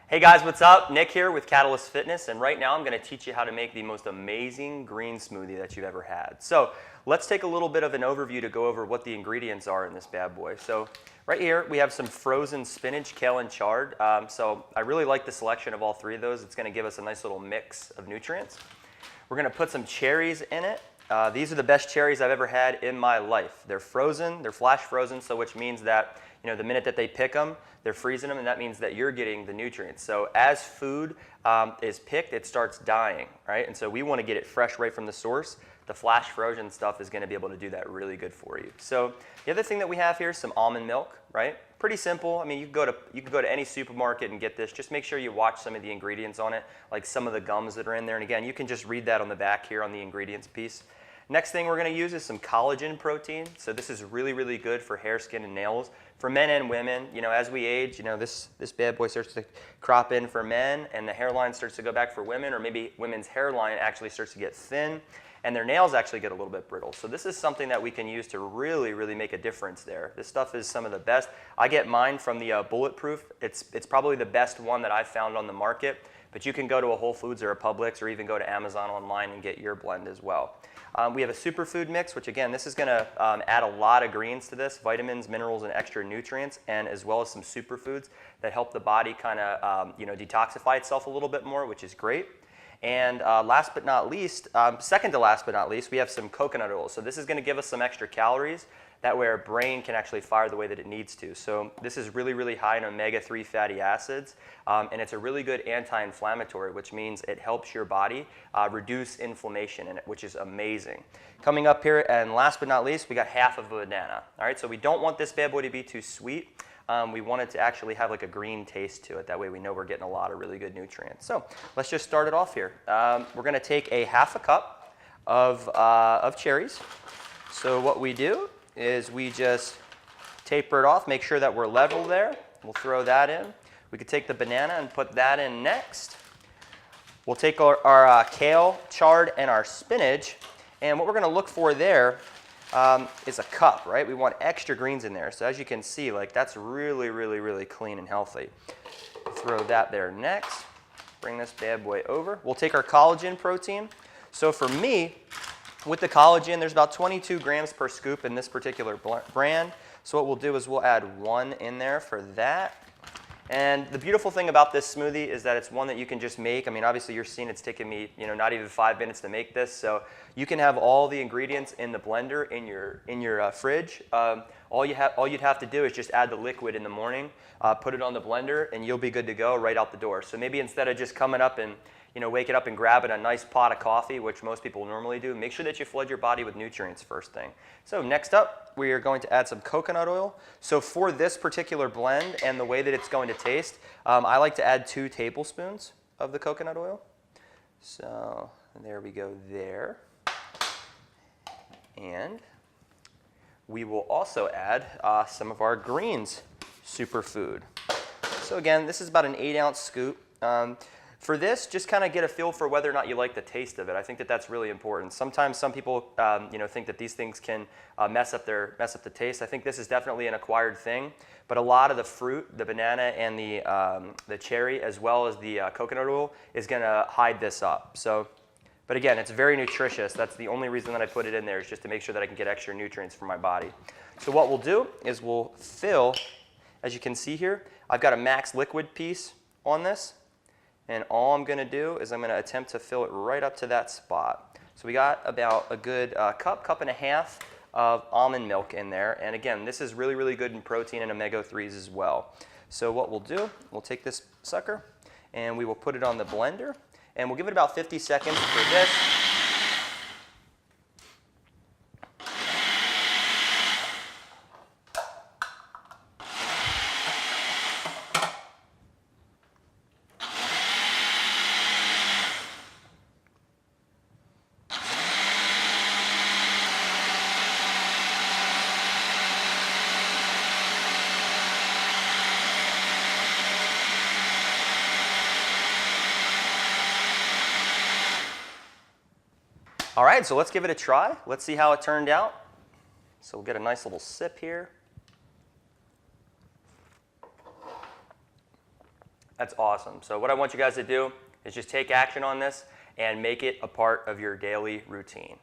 Hey guys, what's up? Nick here with Catalyst Fitness, and right now I'm going to teach you how to make the most amazing green smoothie that you've ever had. So let's take a little bit of an overview to go over what the ingredients are in this bad boy. So right here we have some frozen spinach, kale, and chard. So I really like the selection of all three of those. It's going to give us a nice little mix of nutrients. We're going to put some cherries in it. These are the best cherries I've ever had in my life. They're frozen, they're flash frozen, so which means that the minute that they pick them, they're freezing them, and that means that you're getting the nutrients. So as food is picked, it starts dying, right? And so we want to get it fresh right from the source. The flash frozen stuff is going to be able to do that really good for you. So the other thing that we have here is some almond milk, right? Pretty simple. I mean, you can go to any supermarket and get this. Just make sure you watch some of the ingredients on it, like some of the gums that are in there. And again, you can just read that on the back here on the ingredients piece. Next thing we're going to use is some collagen protein. So this is really, really good for hair, skin, and nails. For men and women, as we age, this bad boy starts to crop in for men, and the hairline starts to go back for women, or maybe women's hairline actually starts to get thin, and their nails actually get a little bit brittle. So this is something that we can use to really, really make a difference there. This stuff is some of the best. I get mine from the Bulletproof. It's probably the best one that I've found on the market, but you can go to a Whole Foods or a Publix or even go to Amazon online and get your blend as well. We have a superfood mix, which again, this is going to add a lot of greens to this, vitamins, minerals, and extra nutrients, and as well as some superfoods that help the body kind of detoxify itself a little bit more, which is great. And last but not least, second to last but not least, we have some coconut oil. So this is going to give us some extra calories. That way our brain can actually fire the way that it needs to. So this is really, really high in omega-3 fatty acids, and it's a really good anti-inflammatory, which means it helps your body reduce inflammation in it, which is amazing. Coming up here, and last but not least, we got half of a banana. All right, so we don't want this bad boy to be too sweet. We want it to actually have like a green taste to it. That way we know we're getting a lot of really good nutrients. So let's just start it off here. We're going to take a half a cup of cherries. So what we do is we just taper it off, make sure that we're level there. We'll throw that in. We could take the banana and put that in next. We'll take our kale, chard, and our spinach, and what we're going to look for there is a cup, right? We want extra greens in there. So as you can see, like that's really, really, really clean and healthy. Throw that there next. Bring this bad boy over. We'll take our collagen protein. So for me, with the collagen, there's about 22 grams per scoop in this particular brand. So what we'll do is we'll add 1 in there for that. And the beautiful thing about this smoothie is that it's one that you can just make. I mean, obviously you're seeing it's taken me, not even 5 minutes to make this. So you can have all the ingredients in the blender in your fridge. All you'd have to do is just add the liquid in the morning, put it on the blender, and you'll be good to go right out the door. So maybe instead of just coming up and waking up and grabbing a nice pot of coffee, which most people normally do, make sure that you flood your body with nutrients first thing. So next up, we are going to add some coconut oil. So for this particular blend and the way that it's going to taste, I like to add 2 tablespoons of the coconut oil. So there we go there. And we will also add some of our greens superfood. So again, this is about an 8-ounce scoop. For this, just kind of get a feel for whether or not you like the taste of it. I think that that's really important. Sometimes some people, think that these things can mess up the taste. I think this is definitely an acquired thing. But a lot of the fruit, the banana and the cherry, as well as the coconut oil, is going to hide this up. So, but again, it's very nutritious. That's the only reason that I put it in there, is just to make sure that I can get extra nutrients for my body. So what we'll do is we'll fill, as you can see here, I've got a max liquid piece on this. And all I'm going to do is I'm going to attempt to fill it right up to that spot. So we got about a good cup and a half of almond milk in there. And again, this is really, really good in protein and omega-3s as well. So what we'll do, we'll take this sucker and we will put it on the blender. And we'll give it about 50 seconds for this. All right, so let's give it a try. Let's see how it turned out. So we'll get a nice little sip here. That's awesome. So what I want you guys to do is just take action on this and make it a part of your daily routine.